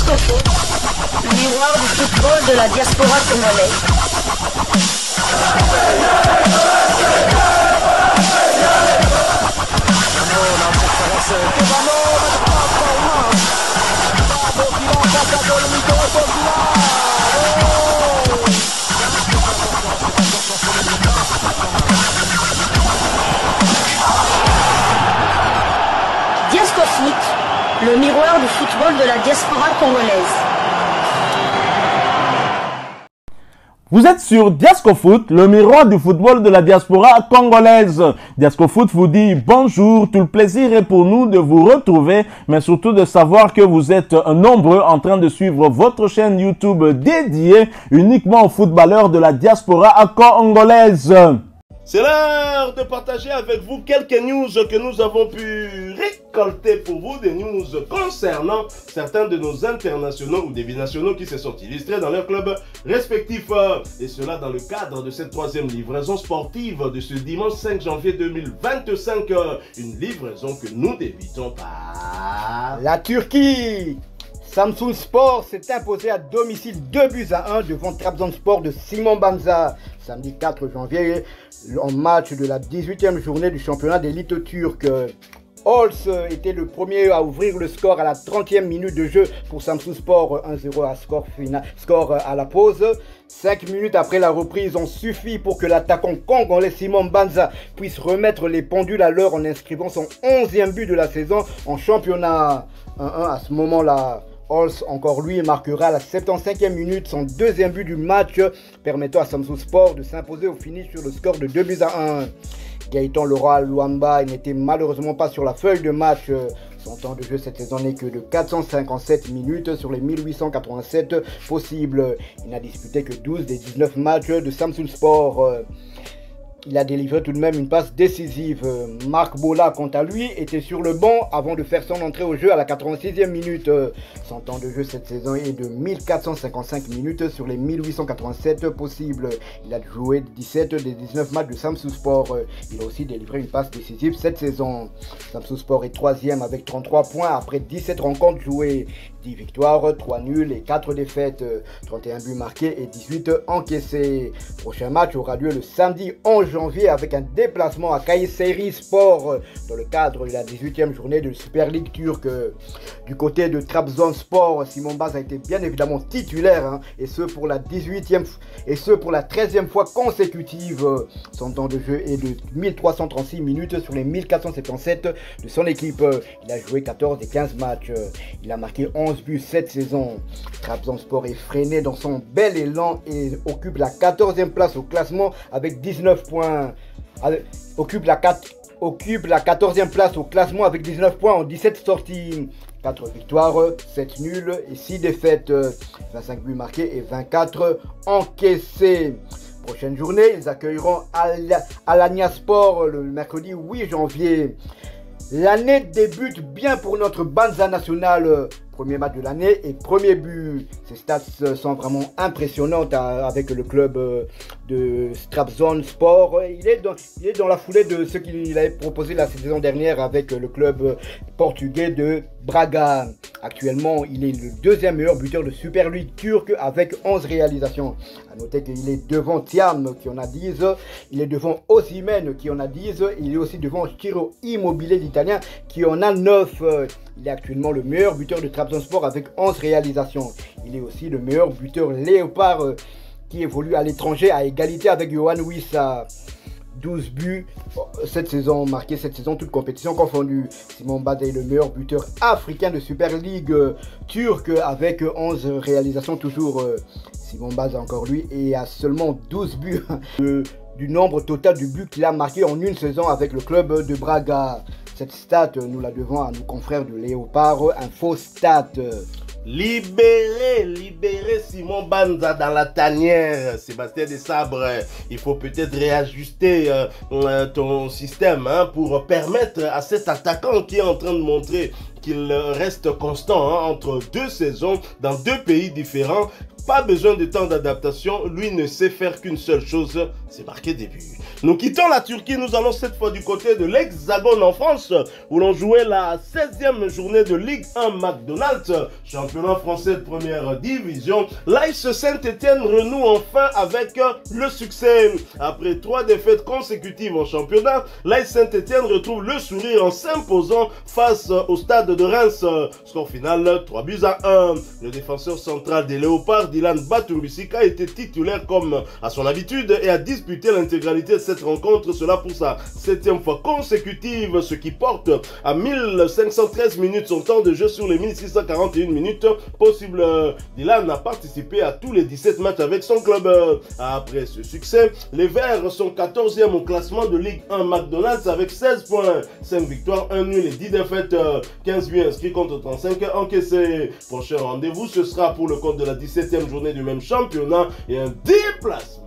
Disco Foot, le miroir du football de la diaspora congolaise. Disco Foot, le miroir du football de la diaspora congolaise. Vous êtes sur Disco Foot, le miroir du football de la diaspora congolaise. Disco Foot vous dit bonjour, tout le plaisir est pour nous de vous retrouver, mais surtout de savoir que vous êtes nombreux en train de suivre votre chaîne YouTube dédiée uniquement aux footballeurs de la diaspora congolaise. C'est l'heure de partager avec vous quelques news que nous avons pu récolter pour vous, des news concernant certains de nos internationaux ou des binationaux qui se sont illustrés dans leurs clubs respectifs. Et cela dans le cadre de cette troisième livraison sportive de ce dimanche 5 janvier 2025. Une livraison que nous débutons par... La Turquie. Samsunspor s'est imposé à domicile 2-1 devant Trabzonspor de Simon Banza. Samedi 4 janvier, en match de la 18e journée du championnat d'élite turque. Ols était le premier à ouvrir le score à la 30e minute de jeu pour Samsunspor, 1-0 à score à la pause. 5 minutes après la reprise ont suffi pour que l'attaquant congolais Simon Banza puisse remettre les pendules à l'heure en inscrivant son 11e but de la saison en championnat. 1-1 à ce moment-là. Ols, encore lui, marquera à la 75e minute son deuxième but du match, permettant à Samsunspor de s'imposer au finish sur le score de 2-1. Gaëtan Laura Luamba n'était malheureusement pas sur la feuille de match. Son temps de jeu cette saison n'est que de 457 minutes sur les 1887 possibles. Il n'a disputé que 12 des 19 matchs de Samsunspor. Il a délivré tout de même une passe décisive. Marc Bola, quant à lui, était sur le banc avant de faire son entrée au jeu à la 86e minute. Son temps de jeu cette saison est de 1455 minutes sur les 1887 possibles. Il a joué 17 des 19 matchs de Samsunspor. Il a aussi délivré une passe décisive cette saison. Samsunspor est 3e avec 33 points après 17 rencontres jouées. 10 victoires, 3 nuls et 4 défaites. 31 buts marqués et 18 encaissés. Prochain match aura lieu le samedi 11 janvier avec un déplacement à Kayseri Sport dans le cadre de la 18e journée de Super League turque. Du côté de Trabzonspor, Simon Baz a été bien évidemment titulaire, et ce pour la 13e fois consécutive. Son temps de jeu est de 1336 minutes sur les 1477 de son équipe. Il a joué 14 des 15 matchs. Il a marqué 11 buts cette saison. Trabzonspor est freiné dans son bel élan et occupe la 14e place au classement avec 19 points. Occupe la 14e place au classement avec 19 points en 17 sorties. 4 victoires, 7 nuls et 6 défaites. 25 buts marqués et 24 encaissés. Prochaine journée, ils accueilleront Alanyaspor le mercredi 8 janvier. L'année débute bien pour notre Banza national. Premier match de l'année et premier but. Ces stats sont vraiment impressionnantes avec le club de Trabzonspor. Il est dans la foulée de ce qu'il avait proposé la saison dernière avec le club portugais de Braga. Actuellement, il est le deuxième meilleur buteur de Super League turque avec 11 réalisations. A noter qu'il est devant Thiam qui en a 10, il est devant Osimhen qui en a 10, il est aussi devant Ciro Immobile l'Italien qui en a 9. Il est actuellement le meilleur buteur de Trabzonspor avec 11 réalisations. Il est aussi le meilleur buteur léopard qui évolue à l'étranger à égalité avec Yohan Wissa. 12 buts cette saison, marqués cette saison, toute compétition confondue. Simon Baz est le meilleur buteur africain de Super League turque avec 11 réalisations toujours. Simon Baz encore lui et a seulement 12 buts du nombre total de buts qu'il a marqué en une saison avec le club de Braga. Cette stat, nous la devons à nos confrères de Léopard, un faux stat. Libérer Simon Banza dans la tanière, Sébastien Desabre. Il faut peut-être réajuster ton système pour permettre à cet attaquant qui est en train de montrer qu'il reste constant entre deux saisons dans deux pays différents. Pas besoin de temps d'adaptation, lui ne sait faire qu'une seule chose, c'est marquer des buts. Nous quittons la Turquie, nous allons cette fois du côté de l'Hexagone en France, où l'on jouait la 16e journée de Ligue 1 McDonald's, championnat français de première division. L'AS Saint-Etienne renoue enfin avec le succès. Après 3 défaites consécutives en championnat, l'AS Saint-Etienne retrouve le sourire en s'imposant face au stade de Reims. Score final 3-1. Le défenseur central des Léopards, Dylan Batumbisika, était titulaire comme à son habitude et a disputé l'intégralité de cette rencontre, cela pour sa 7e fois consécutive, ce qui porte à 1513 minutes son temps de jeu sur les 1641 minutes possibles. Dylan a participé à tous les 17 matchs avec son club. Après ce succès, les Verts sont 14e au classement de Ligue 1 McDonald's avec 16 points, 5 victoires, 1 nul et 10 défaites, 15 buts inscrits contre 35 encaissés. Prochain rendez-vous, ce sera pour le compte de la 17e journée du même championnat et un déplacement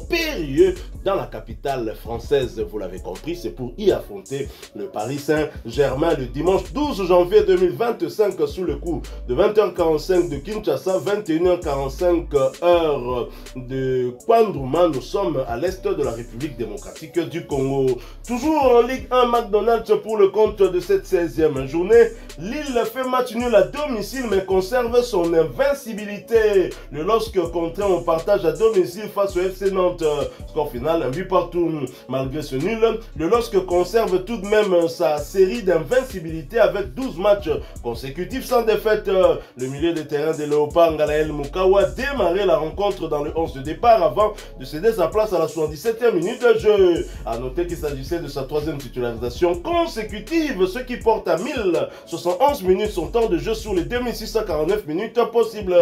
périlleux dans la capitale française, vous l'avez compris, c'est pour y affronter le Paris Saint-Germain le dimanche 12 janvier 2025 sous le coup de 20h45 de Kinshasa, 21h45 heure de Kwandrouma. Nous sommes à l'est de la République démocratique du Congo. Toujours en Ligue 1 McDonald's pour le compte de cette 16e journée, Lille fait match nul à domicile mais conserve son invincibilité. Le LOSC contraint en partage à domicile face au FC Nantes. Score final, un but partout. Malgré ce nul, le LOSC conserve tout de même sa série d'invincibilité avec 12 matchs consécutifs sans défaite. Le milieu de terrain des Léopards, Ngalael Mukawa, a démarré la rencontre dans le 11 de départ avant de céder sa place à la 77e minute de jeu. A noter qu'il s'agissait de sa 3e titularisation consécutive, ce qui porte à 1071 minutes son temps de jeu sur les 2649 minutes possibles.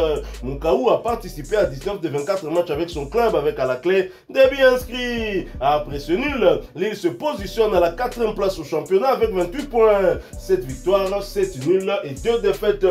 Mukawa a participé à 19 des 24 matchs avec son club avec à la clé des buts inscrits. Après ce nul, Lille se positionne à la 4e place au championnat avec 28 points, 7 victoires, 7 nuls et 2 défaites,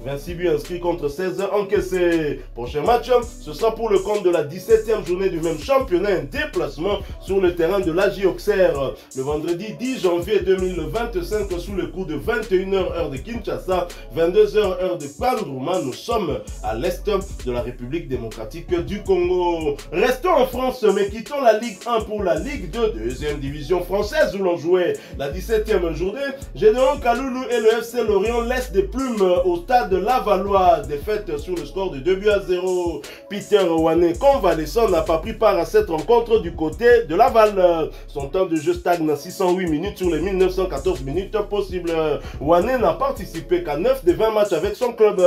26 buts inscrits contre 16 encaissés. Prochain match, ce sera pour le compte de la 17e journée du même championnat, un déplacement sur le terrain de l'AJ Auxerre le vendredi 10 janvier 2025 sous le coup de 21h heure de Kinshasa, 22h heure de Kwandrouma. Nous sommes à l'est de la République démocratique du Congo. Restons en France mais quittons la Ligue 1 pour la Ligue 2, deuxième division française où l'on jouait la 17e journée. Gédéon Kaloulou et le FC Lorient laissent des plumes au stade Lavallois. Défaite sur le score de 2-0. Peter Wane, convalescent, n'a pas pris part à cette rencontre du côté de Laval. Son temps de jeu stagne à 608 minutes sur les 1914 minutes possibles. Wane n'a participé qu'à 9 des 20 matchs avec son club.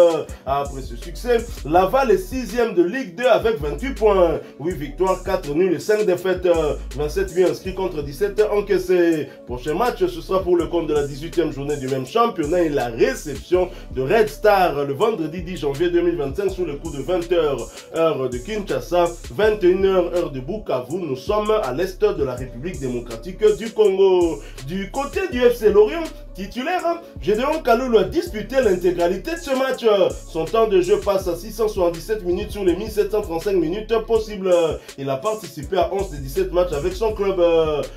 Après ce succès, Laval est 6e de Ligue 2 avec 28 points, 8 victoires, 4 nuls et 5 défaites, 27 buts inscrits contre 17 encaissés. Prochain match, ce sera pour le compte de la 18e journée du même championnat et la réception de Red Star le vendredi 10 janvier 2025 sous le coup de 20h heure de Kinshasa, 21h heure de Bukavu. Nous sommes à l'est de la République démocratique du Congo. Du côté du FC Lorient, titulaire, Gédéon Kaloulou a disputé l'intégralité de ce match. Son temps de jeu passe à 677 minutes sur les 1735 minutes possibles. Il a participé à 11 des 17 matchs avec son club.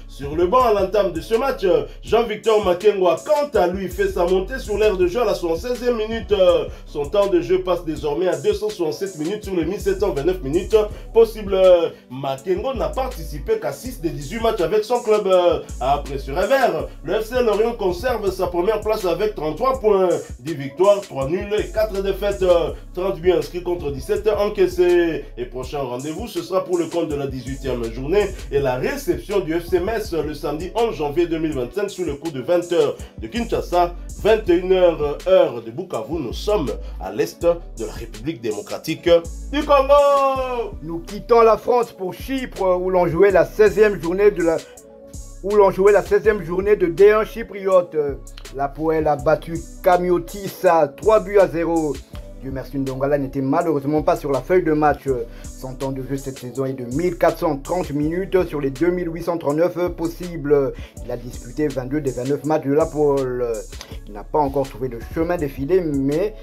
Sur le banc à l'entame de ce match, Jean-Victor Makengwa, quant à lui, fait sa montée sur l'aire de jeu à la 76e minute. Son temps de jeu passe désormais à 267 minutes sur les 1729 minutes possibles. Makengwa n'a participé qu'à 6 des 18 matchs avec son club. Après ce revers, le FC Lorient conserve sa première place avec 33 points, 10 victoires, 3 nuls et 4 défaites, 30 buts inscrits contre 17 encaissés. Et prochain rendez-vous, ce sera pour le compte de la 18e journée et la réception du FC Metz le samedi 11 janvier 2025 sous le coup de 20h de Kinshasa, 21h heure de Bukavu. Nous sommes à l'est de la République démocratique du Congo. Nous quittons la France pour Chypre où l'on jouait la 16e journée de D1 chypriote. La Poel a battu Kamiotis à 3-0. Dieu merci, Ndongala n'était malheureusement pas sur la feuille de match. Son temps de jeu cette saison est de 1430 minutes sur les 2839 possibles. Il a disputé 22 des 29 matchs de la Poel. Il n'a pas encore trouvé le chemin défilé, mais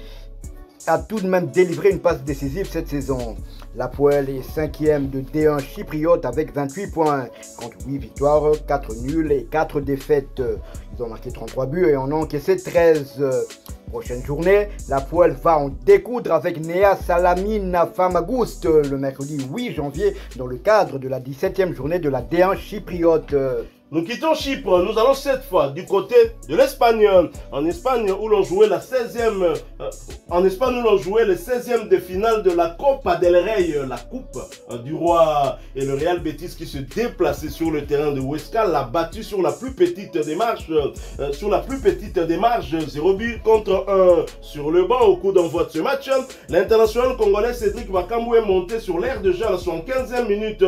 a tout de même délivré une passe décisive cette saison. L'Hapoel est 5e de D1 chypriote avec 28 points, contre 8 victoires, 4 nuls et 4 défaites. Ils ont marqué 33 buts et en ont encaissé 13. Prochaine journée, l'Hapoel va en découdre avec Nea Salamina Famagoust le mercredi 8 janvier dans le cadre de la 17e journée de la D1 chypriote. Nous quittons Chypre, nous allons cette fois du côté de l'Espagne. En Espagne où l'on jouait la 16e, les 16e de finale de la Copa del Rey, la coupe du roi, et le Real Betis qui se déplaçait sur le terrain de Huesca l'a battu sur la plus petite démarche, 0 but contre 1 sur le banc au coup d'envoi de ce match. L'international congolais Cédric Bakambu est monté sur l'aire de jeu à la 75e minute,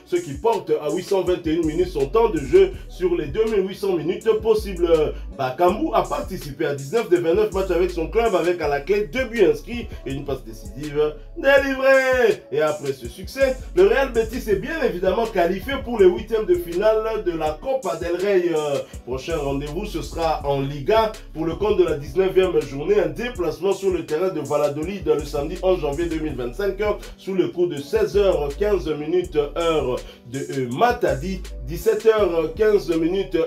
ce qui porte à 821 minutes son temps de jeu sur les 2800 minutes possibles. Bakambu a participé à 19 des 29 matchs avec son club avec à la clé 2 buts inscrits et une passe décisive délivrée. Et après ce succès, le Real Betis est bien évidemment qualifié pour les 8e de finale de la Copa del Rey. Prochain rendez-vous, ce sera en Liga pour le compte de la 19e journée, un déplacement sur le terrain de Valladolid le samedi 11 janvier 2025 sous le coup de 16h15 heure de Matadi, 17h15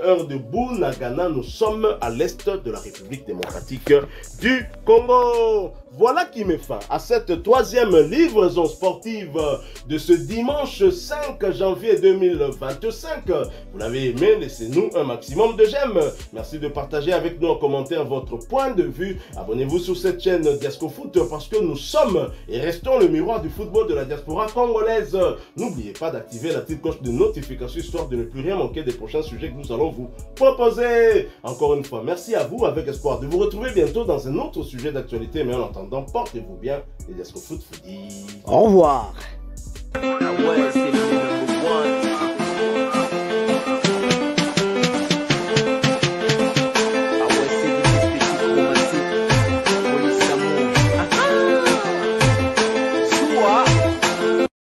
heure de Bunagana. Nous sommes à l'est de la République démocratique du Congo. Voilà qui met fin à cette troisième livraison sportive de ce dimanche 5 janvier 2025. Vous l'avez aimé, laissez-nous un maximum de j'aime. Merci de partager avec nous en commentaire votre point de vue. Abonnez-vous sur cette chaîne Diascofoot parce que nous sommes et restons le miroir du football de la diaspora congolaise. N'oubliez pas d'activer la petite cloche de notification histoire de ne plus rien manquer des prochains sujets que nous allons vous proposer. Encore une fois, merci à vous avec espoir de vous retrouver bientôt dans un autre sujet d'actualité. Mais en attendant, portez-vous bien et Diascofoot vous dit au revoir.